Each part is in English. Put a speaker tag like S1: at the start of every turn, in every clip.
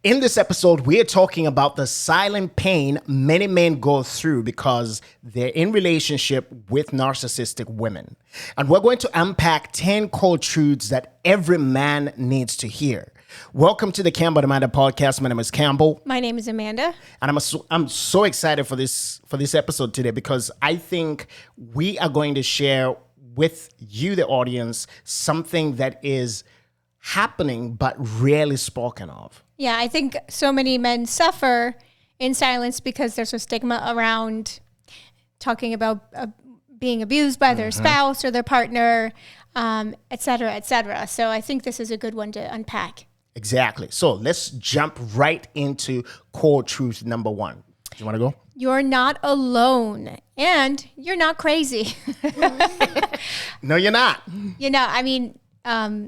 S1: In this episode, we're talking about the silent pain many men go through because they're in relationship with narcissistic women. And we're going to unpack 10 cold truths that every man needs to hear. Welcome to the Campbell and Amanda podcast. My name is Campbell.
S2: My name is Amanda.
S1: And I'm so excited for this episode today because I think we are going to share with you, the audience, something that is happening but rarely spoken of.
S2: Yeah, I think so many men suffer in silence because there's a stigma around talking about being abused by their spouse or their partner, et cetera, et cetera. So I think this is a good one to unpack.
S1: Exactly. So let's jump right into core truth number 1. Do you want to go?
S2: You're not alone and you're not crazy.
S1: No, you're not.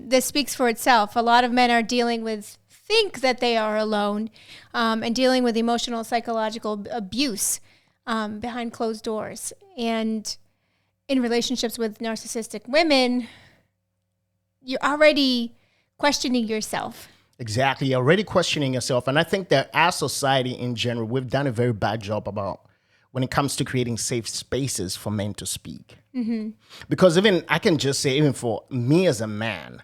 S2: This speaks for itself. A lot of men are think that they are alone and dealing with emotional, psychological abuse behind closed doors. And in relationships with narcissistic women, you're already questioning yourself.
S1: Exactly. You're already questioning yourself. And I think that our society in general, we've done a very bad job about when it comes to creating safe spaces for men to speak. Mm-hmm. Because I can just say, even for me as a man,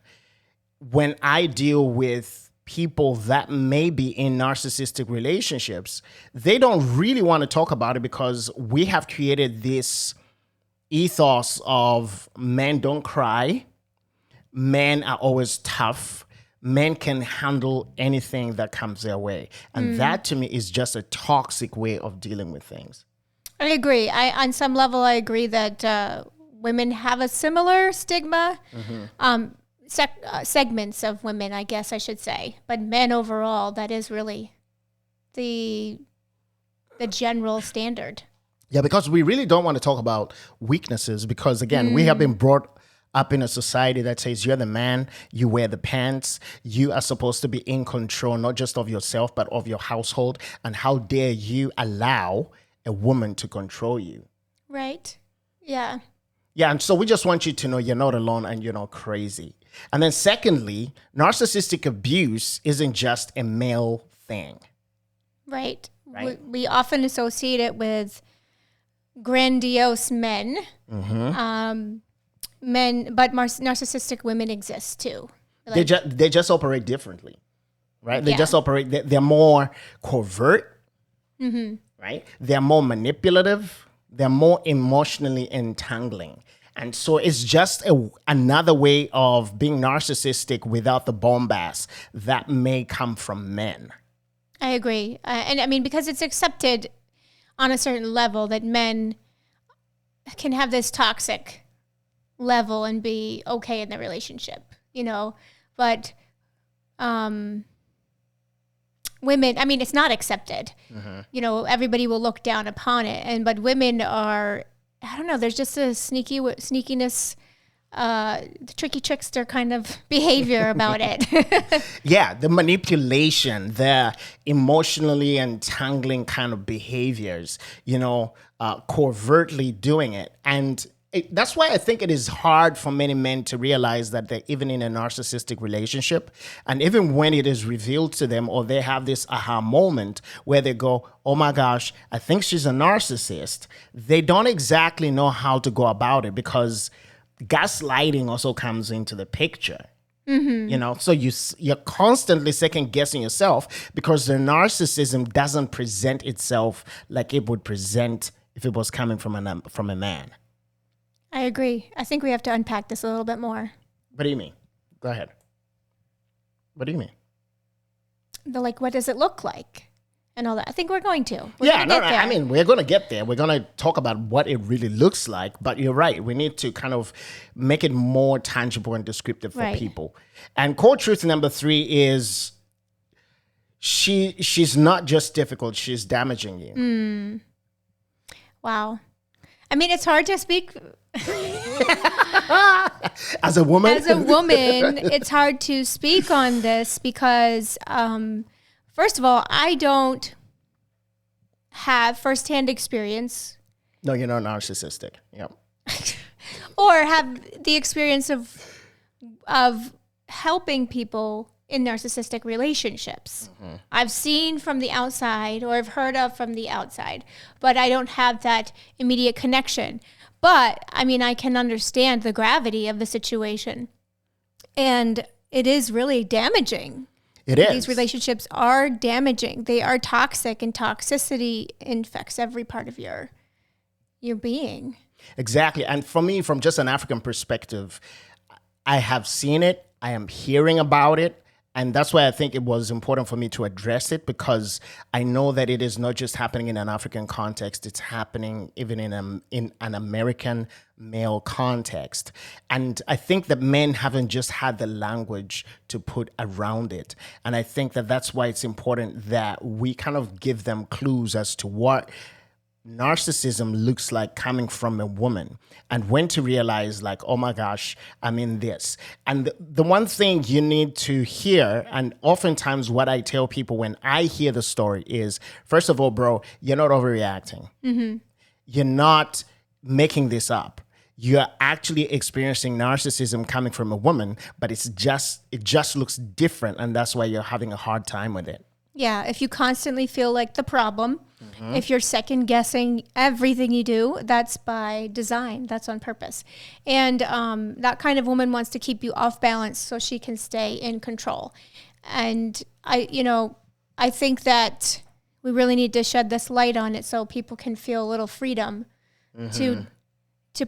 S1: when I deal with people that may be in narcissistic relationships, they don't really want to talk about it because we have created this ethos of men don't cry, men are always tough, men can handle anything that comes their way. And that to me is just a toxic way of dealing with things.
S2: I agree. On some level, I agree that women have a similar stigma. Mm-hmm. Segments of women, I guess I should say, but men overall, that is really the general standard.
S1: Yeah, because we really don't want to talk about weaknesses because, again, we have been brought up in a society that says you're the man, you wear the pants, you are supposed to be in control, not just of yourself, but of your household. And how dare you allow a woman to control you?
S2: Right. Yeah.
S1: Yeah, and so we just want you to know you're not alone and you're not crazy. And then secondly, narcissistic abuse isn't just a male thing.
S2: Right. We often associate it with grandiose men. Mm-hmm. But narcissistic women exist too.
S1: They just operate differently, right? They just operate, they're more covert, right? They're more manipulative. They're more emotionally entangling. And so it's just another way of being narcissistic without the bombast that may come from men.
S2: I agree. Because it's accepted on a certain level that men can have this toxic level and be okay in the relationship, but women, it's not accepted. Mm-hmm. Everybody will look down upon it. But women are, I don't know, there's just a sneakiness, the tricky trickster kind of behavior about it.
S1: Yeah, the manipulation, the emotionally entangling kind of behaviors, covertly doing it. And that's why I think it is hard for many men to realize that they're even in a narcissistic relationship. And even when it is revealed to them or they have this aha moment where they go, oh my gosh, I think she's a narcissist, they don't exactly know how to go about it because gaslighting also comes into the picture. Mm-hmm. So you're constantly second guessing yourself because the narcissism doesn't present itself like it would present if it was coming from a man.
S2: I agree. I think we have to unpack this a little bit more.
S1: What do you mean? Go ahead. What do you mean?
S2: What does it look like? And all that. I think we're going to.
S1: We're going to get there. We're going to talk about what it really looks like. But you're right. We need to kind of make it more tangible and descriptive for people. And core truth number 3 is she's not just difficult. She's damaging you.
S2: Wow. It's hard to speak.
S1: As a woman?
S2: As a woman, it's hard to speak on this because, first of all, I don't have firsthand experience.
S1: No, you're not narcissistic. Yep.
S2: Or have the experience of helping people in narcissistic relationships. I've seen from the outside or I've heard of from the outside, but I don't have that immediate connection. But I mean, I can understand the gravity of the situation. And it is really damaging.
S1: It is.
S2: These relationships are damaging. They are toxic, and toxicity infects every part of your being.
S1: Exactly. And for me, from just an African perspective, I have seen it. I am hearing about it. And that's why I think it was important for me to address it, because I know that it is not just happening in an African context. It's happening even in an American male context. And I think that men haven't just had the language to put around it. And I think that that's why it's important that we kind of give them clues as to what narcissism looks like coming from a woman, and when to realize, like, oh my gosh, I'm in this. And the one thing you need to hear, and oftentimes what I tell people when I hear the story is, first of all, bro, you're not overreacting. You're not making this up. You're actually experiencing narcissism coming from a woman, but it just looks different, and that's why you're having a hard time with it.
S2: Yeah, if you constantly feel like the problem, if you're second guessing everything you do, that's by design. That's on purpose. And that kind of woman wants to keep you off balance so she can stay in control. And I think that we really need to shed this light on it so people can feel a little freedom to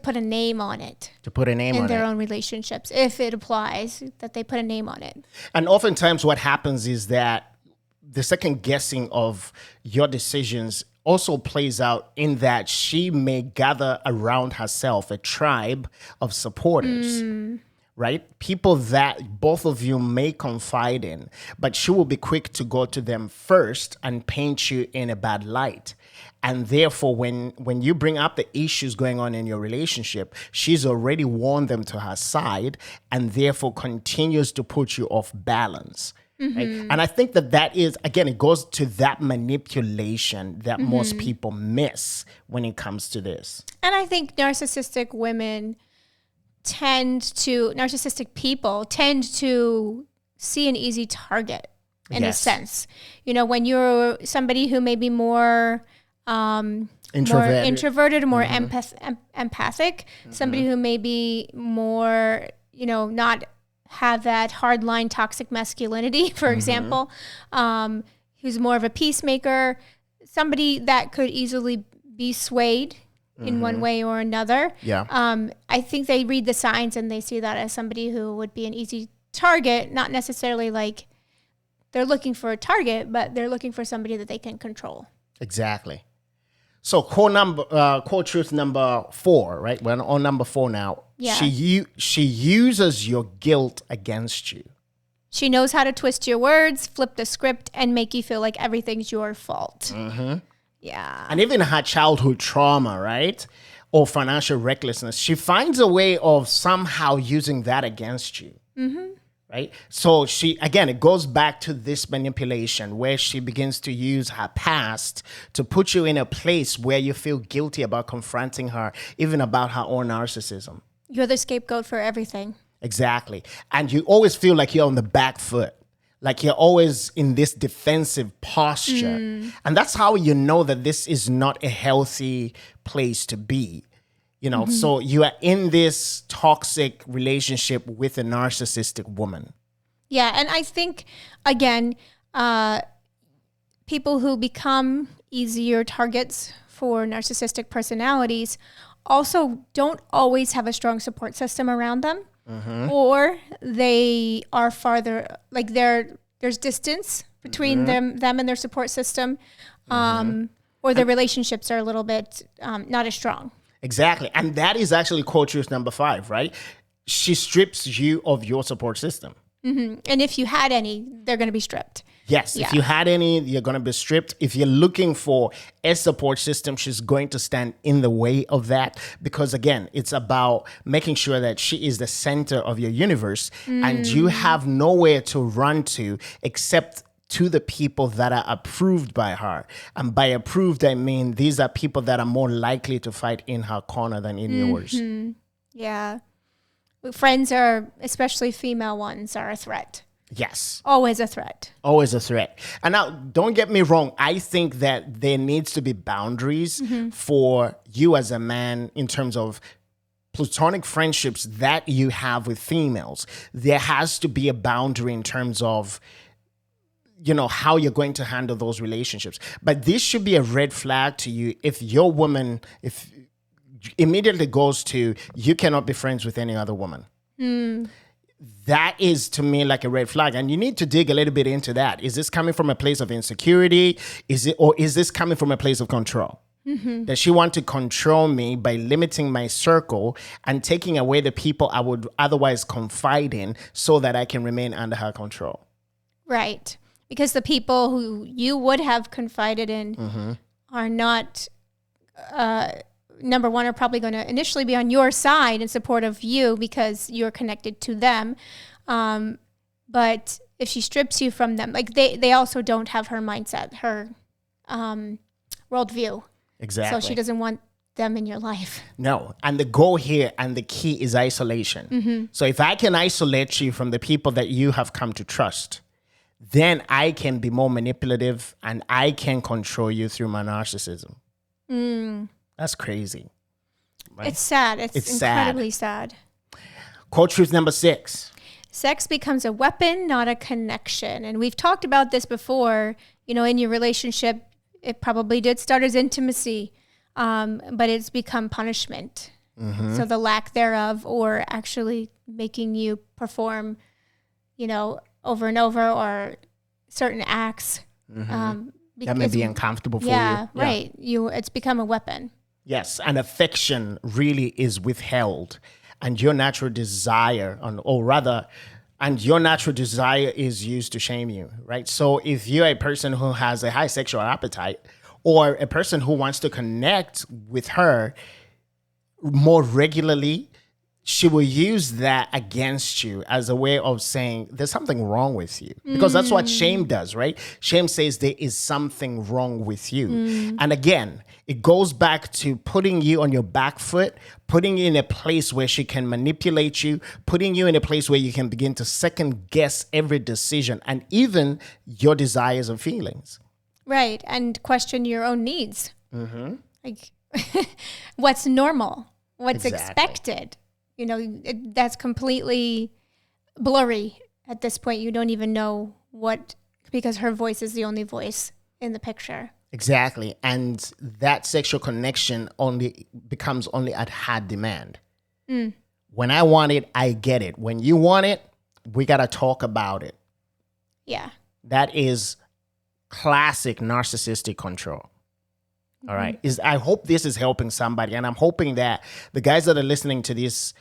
S2: put a name on it.
S1: To put a name on it.
S2: In their own relationships, if it applies, that they put a name on it.
S1: And oftentimes what happens is that the second guessing of your decisions also plays out in that she may gather around herself a tribe of supporters, right? People that both of you may confide in, but she will be quick to go to them first and paint you in a bad light. And therefore, when you bring up the issues going on in your relationship, she's already won them to her side, and therefore continues to put you off balance. Right? And I think that is, again, it goes to that manipulation that most people miss when it comes to this.
S2: And I think narcissistic people tend to see an easy target in a sense. When you're somebody who may be more introverted, more empathic, somebody who may be more, not have that hardline toxic masculinity, for example, who's more of a peacemaker, somebody that could easily be swayed in one way or another.
S1: Yeah.
S2: I think they read the signs and they see that as somebody who would be an easy target, not necessarily like they're looking for a target, but they're looking for somebody that they can control.
S1: Exactly. So core truth number 4, right? We're on number 4 now.
S2: Yeah.
S1: She uses your guilt against you.
S2: She knows how to twist your words, flip the script, and make you feel like everything's your fault. Yeah.
S1: And even her childhood trauma, right? Or financial recklessness, she finds a way of somehow using that against you. Right? So it goes back to this manipulation where she begins to use her past to put you in a place where you feel guilty about confronting her, even about her own narcissism.
S2: You're the scapegoat for everything.
S1: Exactly. And you always feel like you're on the back foot, like you're always in this defensive posture. And that's how you know that this is not a healthy place to be. So you are in this toxic relationship with a narcissistic woman.
S2: Yeah, and I think, again, people who become easier targets for narcissistic personalities also don't always have a strong support system around them, or they are farther, like there's distance between them and their support system, or their relationships are a little bit not as strong.
S1: Exactly. And that is actually core truth number 5, right? She strips you of your support system.
S2: And if you had any, they're going to be stripped.
S1: Yes. Yeah. If you had any, you're going to be stripped. If you're looking for a support system, she's going to stand in the way of that. Because again, it's about making sure that she is the center of your universe and you have nowhere to run to except to the people that are approved by her. And by approved, I mean these are people that are more likely to fight in her corner than in yours.
S2: Yeah. Friends are, especially female ones, are a threat.
S1: Yes.
S2: Always a threat.
S1: Always a threat. And now, don't get me wrong. I think that there needs to be boundaries for you as a man in terms of platonic friendships that you have with females. There has to be a boundary in terms of, how you're going to handle those relationships. But this should be a red flag to you if your woman, if immediately goes to, you cannot be friends with any other woman. That is to me like a red flag. And you need to dig a little bit into that. Is this coming from a place of insecurity? Or is this coming from a place of control? Does she want to control me by limiting my circle and taking away the people I would otherwise confide in so that I can remain under her control?
S2: Right. Because the people who you would have confided in are not, number one, are probably going to initially be on your side in support of you because you're connected to them. But if she strips you from them, like they also don't have her mindset, her worldview.
S1: Exactly.
S2: So she doesn't want them in your life.
S1: No. And the goal here and the key is isolation. So if I can isolate you from the people that you have come to trust, then I can be more manipulative and I can control you through my narcissism. That's crazy. Right?
S2: It's sad. It's incredibly sad.
S1: Core truth number 6.
S2: Sex becomes a weapon, not a connection. And we've talked about this before. In your relationship, it probably did start as intimacy, but it's become punishment. So the lack thereof, or actually making you perform, over and over, or certain acts.
S1: That may be uncomfortable for you.
S2: Yeah, right. It's become a weapon.
S1: Yes, and affection really is withheld. And your natural desire, and your natural desire is used to shame you, right? So if you're a person who has a high sexual appetite, or a person who wants to connect with her more regularly, she will use that against you as a way of saying there's something wrong with you. Because that's what shame does, right? Shame says there is something wrong with you. And again, it goes back to putting you on your back foot, putting you in a place where she can manipulate you, putting you in a place where you can begin to second guess every decision and even your desires and feelings.
S2: Right. And question your own needs. Like, what's normal? What's expected? That's completely blurry at this point. You don't even know because her voice is the only voice in the picture.
S1: Exactly. And that sexual connection becomes only at her demand. When I want it, I get it. When you want it, we got to talk about it.
S2: Yeah.
S1: That is classic narcissistic control. All right. I hope this is helping somebody. And I'm hoping that the guys that are listening to this,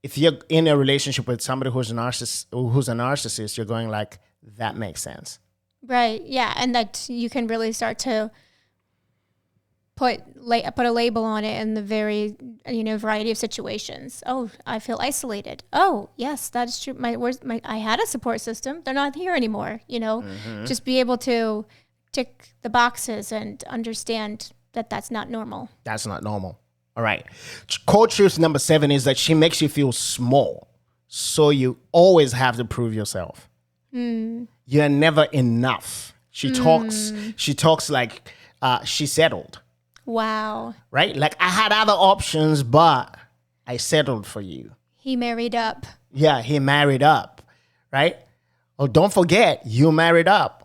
S1: if you're in a relationship with somebody who's a narcissist, you're going like, that makes sense.
S2: Right. Yeah. And that you can really start to put a label on it in the variety of situations. Oh, I feel isolated. Oh, yes, that is true. I had a support system. They're not here anymore. Just be able to tick the boxes and understand that that's not normal. That's not normal.
S1: All right. Core truth number 7 is that she makes you feel small. So you always have to prove yourself. You're never enough. She talks like she settled.
S2: Wow.
S1: Right? Like, I had other options, but I settled for you.
S2: He married up.
S1: Yeah, he married up. Right? Oh, don't forget, you married up.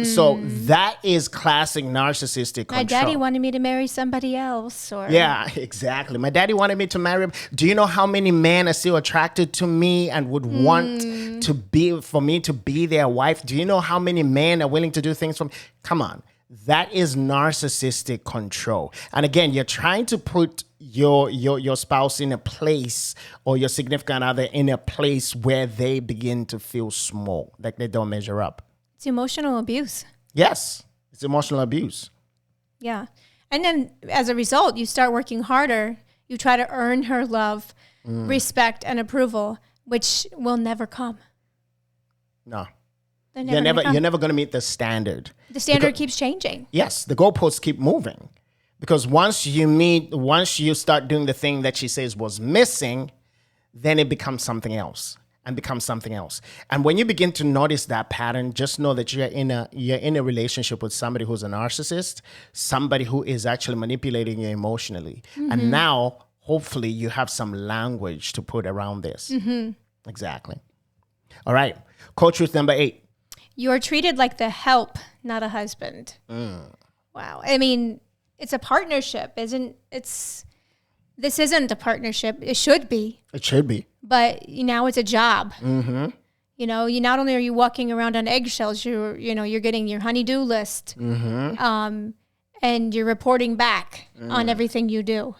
S1: So that is classic narcissistic control.
S2: My daddy wanted me to marry somebody else.
S1: Yeah, exactly. My daddy wanted me to marry him. Do you know how many men are still attracted to me and would want for me to be their wife? Do you know how many men are willing to do things for me? Come on. That is narcissistic control. And again, you're trying to put your spouse in a place, or your significant other in a place where they begin to feel small, like they don't measure up.
S2: It's emotional abuse.
S1: Yes, it's emotional abuse.
S2: Yeah. And then as a result, you start working harder. You try to earn her love, respect, and approval, which will never come.
S1: No. You're never going to meet the standard.
S2: The standard keeps changing.
S1: Yes, the goalposts keep moving. Because once you start doing the thing that she says was missing, then it becomes something else. and become something else. And when you begin to notice that pattern, just know that you're in a relationship with somebody who's a narcissist, somebody who is actually manipulating you emotionally. And now, hopefully, you have some language to put around this. Exactly. All right. Core truth number 8.
S2: You're treated like the help, not a husband. Wow. I mean, it's a partnership, this isn't a partnership. It should be.
S1: It should be.
S2: But now it's a job. You know, you not only are you walking around on eggshells, you're getting your honey-do list. And you're reporting back on everything you do.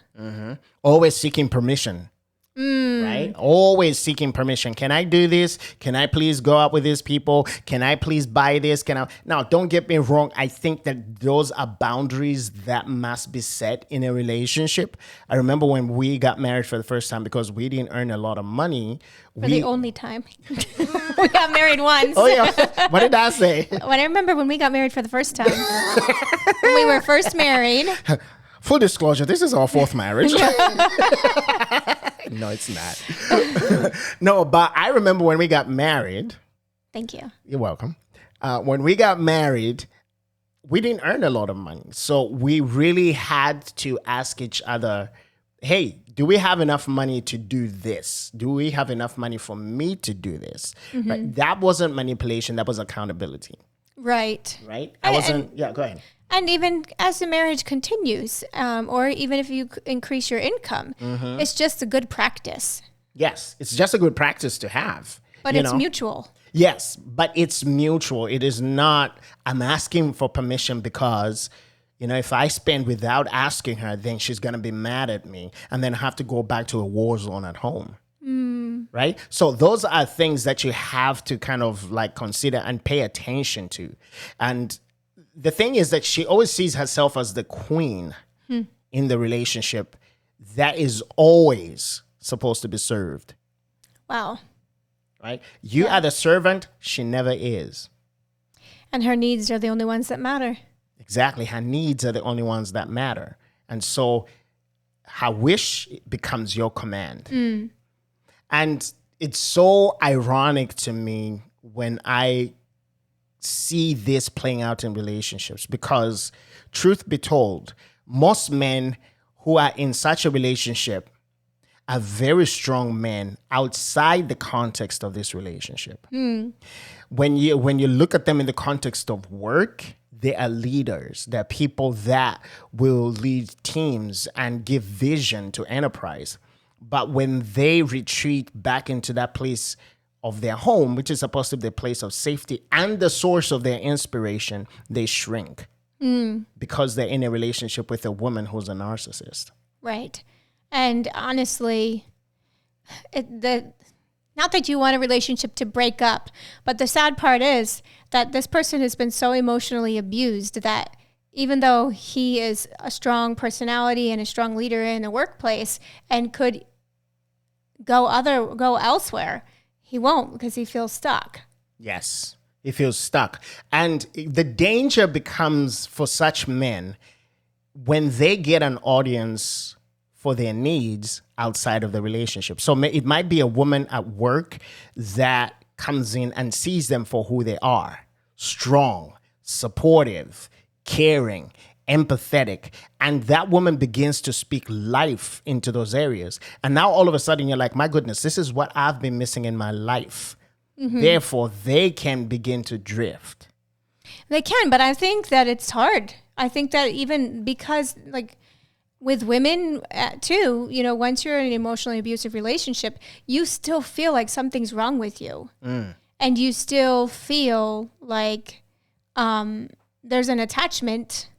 S1: Always seeking permission. Right? Always seeking permission. Can I do this? Can I please go out with these people? Can I please buy this? Now, don't get me wrong. I think that those are boundaries that must be set in a relationship. I remember when we got married for the first time, because we didn't earn a lot of money.
S2: For the only time. We got married once.
S1: Oh, yeah. What did I say?
S2: When I remember when we got married for the first time. When we were first married.
S1: Full disclosure, this is our 4th marriage. No, it's not. No, but I remember when we got married.
S2: Thank you.
S1: You're welcome. When we got married, we didn't earn a lot of money. So we really had to ask each other, hey, do we have enough money to do this? Do we have enough money for me to do this? Right? That wasn't manipulation. That was accountability.
S2: Right.
S1: Right? Go ahead.
S2: And even as the marriage continues, or even if you increase your income, it's just a good practice.
S1: Yes, it's just a good practice to have.
S2: But it's mutual.
S1: Yes, but it's mutual. It is not, I'm asking for permission because, if I spend without asking her, then she's going to be mad at me and then have to go back to a war zone at home. Right? So those are things that you have to kind of like consider and pay attention to. And the thing is that she always sees herself as the queen in the relationship that is always supposed to be served.
S2: Wow.
S1: Right? You are the servant. She never is.
S2: And her needs are the only ones that matter.
S1: Exactly. Her needs are the only ones that matter. And so her wish becomes your command. And it's so ironic to me when I see this playing out in relationships, because truth be told, most men who are in such a relationship are very strong men outside the context of this relationship. When you look at them in the context of work, they are leaders. They're people that will lead teams and give vision to enterprise. But when they retreat back into that place of their home, which is supposed to be the place of safety and the source of their inspiration, they shrink because they're in a relationship with a woman who's a narcissist.
S2: Right. And honestly, not that you want a relationship to break up, but the sad part is that this person has been so emotionally abused that even though he is a strong personality and a strong leader in the workplace and could go elsewhere, he won't because he feels stuck.
S1: Yes, he feels stuck. And the danger becomes for such men when they get an audience for their needs outside of the relationship. So it might be a woman at work that comes in and sees them for who they are: strong, supportive, caring, empathetic. And that woman begins to speak life into those areas. And now all of a sudden you're like, my goodness, this is what I've been missing in my life. Therefore, they can begin to drift.
S2: They can, but I think that it's hard. I think that even because, like, with women too, once you're in an emotionally abusive relationship, you still feel like something's wrong with you. And you still feel like there's an attachment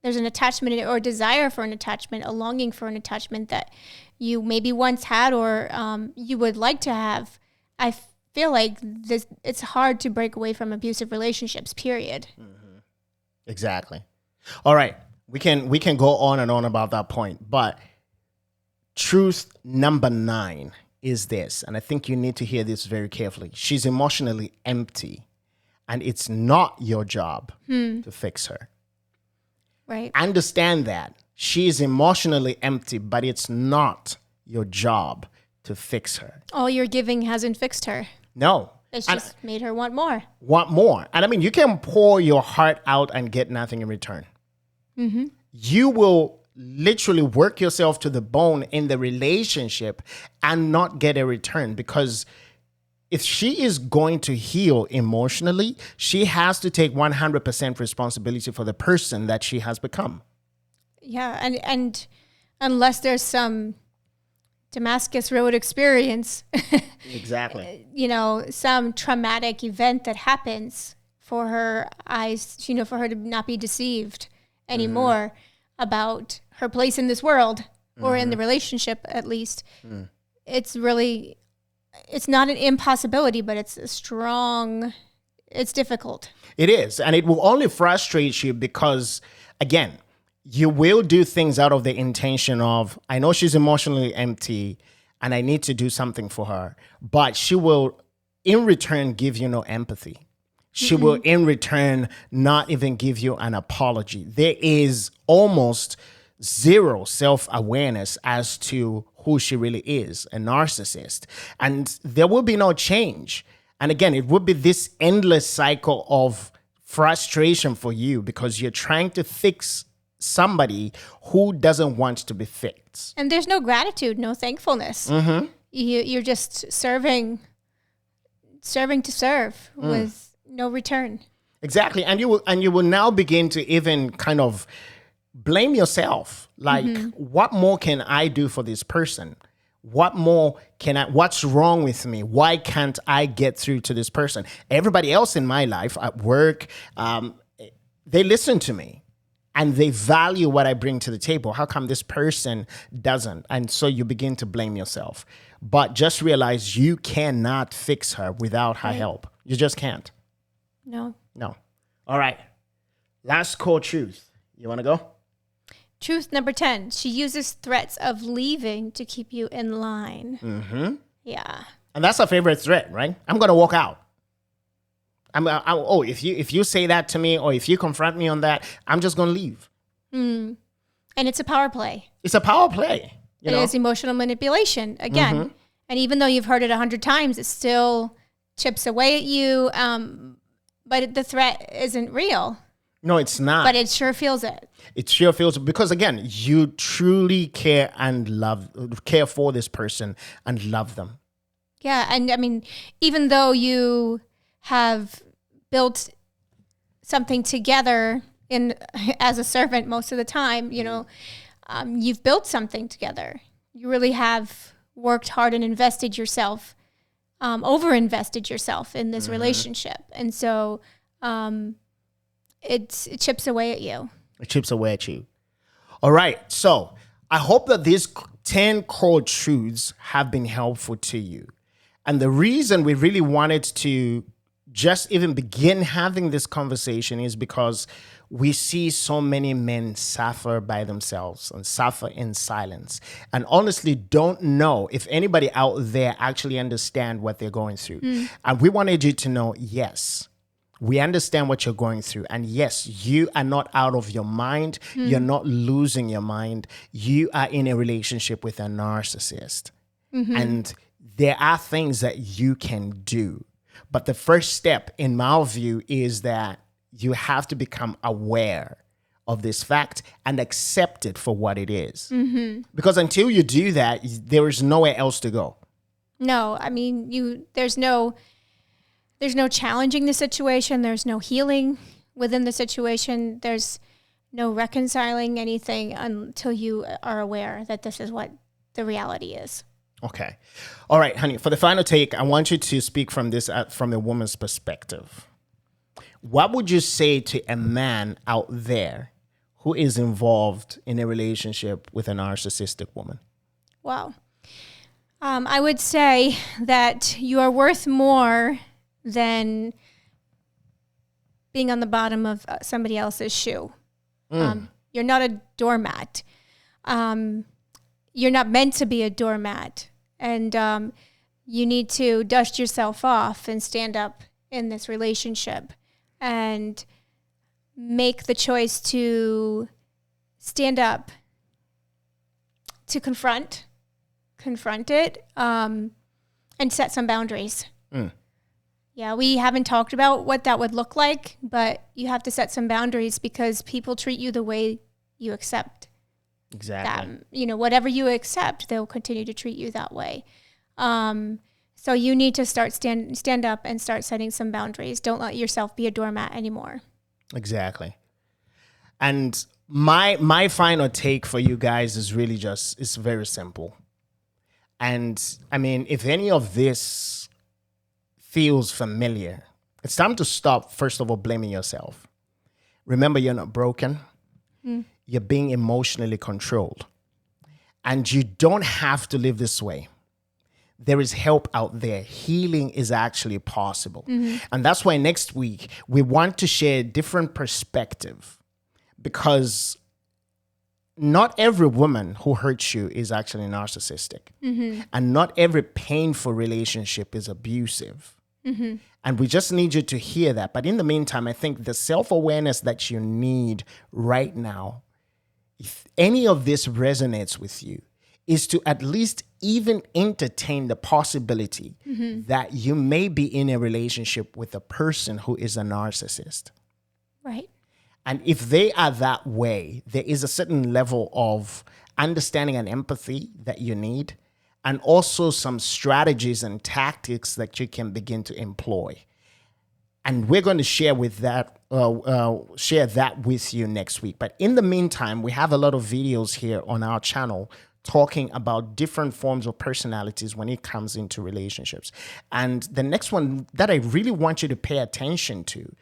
S2: or desire for an attachment, a longing for an attachment that you maybe once had or you would like to have. I feel like it's hard to break away from abusive relationships, period.
S1: Exactly. All right. We can go on and on about that point, but truth number 9 is this, and I think you need to hear this very carefully. She's emotionally empty, and it's not your job to fix her.
S2: Right.
S1: Understand that. She is emotionally empty, but it's not your job to fix her.
S2: All your giving hasn't fixed her.
S1: No.
S2: It's just made her want more.
S1: Want more. And I mean, you can pour your heart out and get nothing in return.
S2: Mm-hmm.
S1: You will literally work yourself to the bone in the relationship and not get a return, because if she is going to heal emotionally, she has to take 100% responsibility for the person that she has become.
S2: Yeah, and unless there's some Damascus Road experience,
S1: Exactly.
S2: Some traumatic event that happens for her eyes, for her to not be deceived anymore about her place in this world or in the relationship, at least. It's not an impossibility, but it's difficult.
S1: It is. And it will only frustrate you because, again, you will do things out of the intention of, I know she's emotionally empty and I need to do something for her, but she will in return give you no empathy. She will in return not even give you an apology. There is almost zero self-awareness as to who she really is, a narcissist. And there will be no change. And again, it would be this endless cycle of frustration for you because you're trying to fix somebody who doesn't want to be fixed.
S2: And there's no gratitude, no thankfulness. You're just serving to serve with no return.
S1: Exactly. And you will now begin to even kind of blame yourself. Like, what more can I do for this person? What's wrong with me? Why can't I get through to this person? Everybody else in my life at work, they listen to me and they value what I bring to the table. How come this person doesn't? And so you begin to blame yourself. But just realize you cannot fix her without her help. You just can't.
S2: No.
S1: All right. Last core truth. You want to go?
S2: Truth number 10. She uses threats of leaving to keep you in line. Yeah.
S1: And that's her favorite threat, right? I'm going to walk out. If you say that to me or if you confront me on that, I'm just going to leave.
S2: And it's a power play.
S1: It's a power play.
S2: It is emotional manipulation, again. And even though you've heard it 100 times, it still chips away at you. But the threat isn't real.
S1: No, it's not.
S2: But it sure feels it.
S1: It sure feels it because, again, you truly care for this person and love them.
S2: Yeah. And I mean, even though you have built something together as a servant most of the time, you've built something together. You really have worked hard and invested yourself, over-invested yourself in this relationship. And so it chips away at you.
S1: It chips away at you. All right. So I hope that these 10 core truths have been helpful to you. And the reason we really wanted to just even begin having this conversation is because we see so many men suffer by themselves and suffer in silence and honestly don't know if anybody out there actually understand what they're going through. And we wanted you to know, yes, we understand what you're going through. And yes, you are not out of your mind. You're not losing your mind. You are in a relationship with a narcissist. And there are things that you can do. But the first step, in my view, is that you have to become aware of this fact and accept it for what it is. Because until you do that, there is nowhere else to go.
S2: No, I mean, there's no challenging the situation. There's no healing within the situation. There's no reconciling anything until you are aware that this is what the reality is.
S1: Okay. All right, honey, for the final take, I want you to speak from this from a woman's perspective. What would you say to a man out there who is involved in a relationship with a narcissistic woman?
S2: Wow. I would say that you are worth more than being on the bottom of somebody else's shoe. You're not a doormat. You're not meant to be a doormat. And you need to dust yourself off and stand up in this relationship and make the choice to stand up, to confront, confront it and set some boundaries. Yeah, we haven't talked about what that would look like, but you have to set some boundaries because people treat you the way you accept.
S1: Exactly.
S2: That, whatever you accept, they'll continue to treat you that way. So you need to start stand up and start setting some boundaries. Don't let yourself be a doormat anymore.
S1: Exactly. And my final take for you guys is really it's very simple. And I mean, if any of this feels familiar, it's time to stop, first of all, blaming yourself. Remember, you're not broken. You're being emotionally controlled. And you don't have to live this way. There is help out there. Healing is actually possible. And that's why next week we want to share a different perspective, because not every woman who hurts you is actually narcissistic. And not every painful relationship is abusive. And we just need you to hear that. But in the meantime, I think the self-awareness that you need right now, if any of this resonates with you, is to at least even entertain the possibility that you may be in a relationship with a person who is a narcissist.
S2: Right.
S1: And if they are that way, there is a certain level of understanding and empathy that you need, and also some strategies and tactics that you can begin to employ. And we're going to share that with you next week. But in the meantime, we have a lot of videos here on our channel talking about different forms of personalities when it comes into relationships. And the next one that I really want you to pay attention to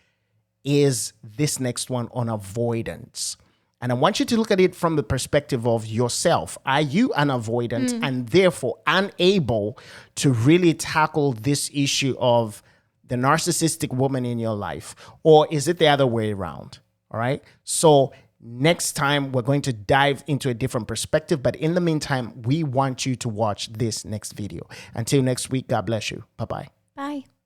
S1: is this next one on avoidance. And I want you to look at it from the perspective of yourself. Are you an avoidant and therefore unable to really tackle this issue of the narcissistic woman in your life? Or is it the other way around? All right. So next time we're going to dive into a different perspective. But in the meantime, we want you to watch this next video. Until next week, God bless you. Bye-bye.
S2: Bye.